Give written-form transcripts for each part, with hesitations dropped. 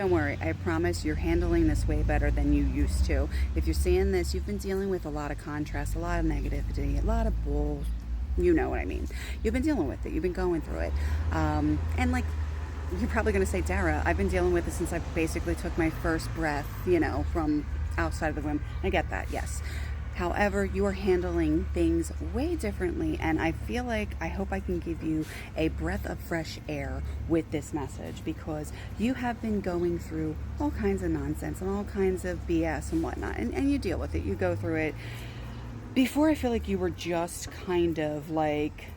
Don't worry, I promise you're handling this way better than you used to. If you're seeing this, you've been dealing with a lot of contrast, a lot of negativity, a lot of bull. You know what I mean. You've been dealing with it. You've been going through it. And like, you're probably going to say, Dara, I've been dealing with it since I basically took my first breath, from outside of the womb. I get that, yes. However, you are handling things way differently, and I feel like I hope I can give you a breath of fresh air with this message, because you have been going through all kinds of nonsense and all kinds of BS and whatnot, and you deal with it. You go through it. Before, I feel like you were just kind of like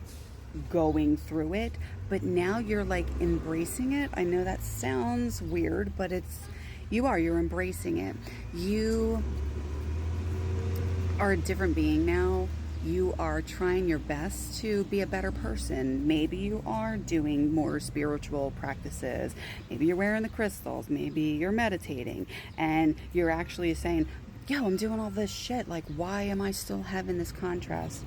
going through it, but now you're like embracing it. I know that sounds weird, but you're embracing it. You are a different being now. You are trying your best to be a better person. Maybe you are doing more spiritual practices. Maybe you're wearing the crystals. Maybe you're meditating. And you're actually saying, yo, I'm doing all this shit. Like, why am I still having this contrast?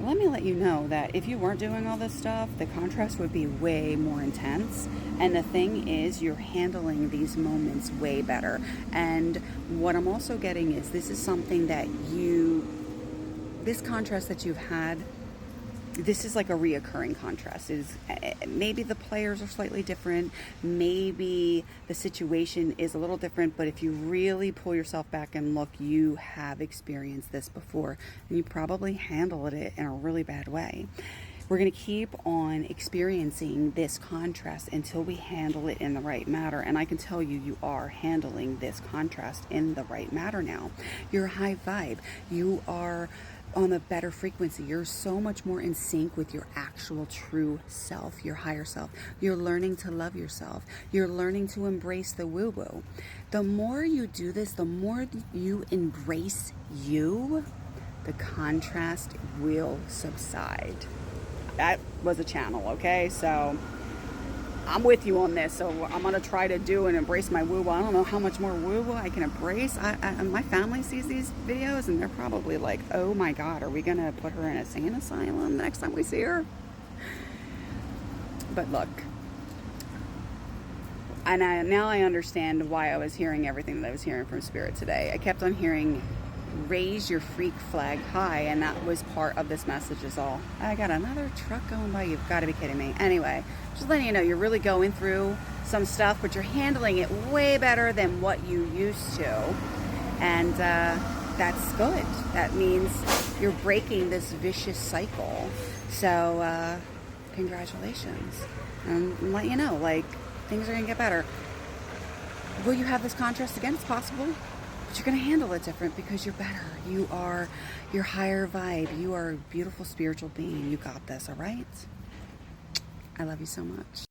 Let me let you know that if you weren't doing all this stuff, the contrast would be way more intense. And the thing is, you're handling these moments way better. And what I'm also getting is this is something that this contrast that you've had, this is like a reoccurring contrast. Is maybe the players are slightly different, maybe the situation is a little different, but if you really pull yourself back and look, you have experienced this before, and you probably handled it in a really bad way. We're going to keep on experiencing this contrast until we handle it in the right manner. And I can tell you, you are handling this contrast in the right manner now. You're high vibe. You are on a better frequency. You're so much more in sync with your actual true self, your higher self. You're learning to love yourself. You're learning to embrace the woo-woo. The more you do this, the more you embrace you, the contrast will subside. That was a channel, okay? So I'm with you on this. So I'm gonna try to do and embrace my woo-woo. I don't know how much more woo-woo I can embrace. My family sees these videos and they're probably like, oh my God, are we gonna put her in a sane asylum the next time we see her? But look, and now I understand why I was hearing everything that I was hearing from Spirit today. I kept on hearing, raise your freak flag high, and that was part of this message is all. I got another truck going by. You've got to be kidding me. Anyway, just letting you know, you're really going through some stuff, but you're handling it way better than what you used to, and that's good. That means you're breaking this vicious cycle. So congratulations, and let you know, like, things are gonna get better. Will you have this contrast again? It's possible. But you're going to handle it different because you're better. You are your higher vibe. You are a beautiful spiritual being. You got this, all right? I love you so much.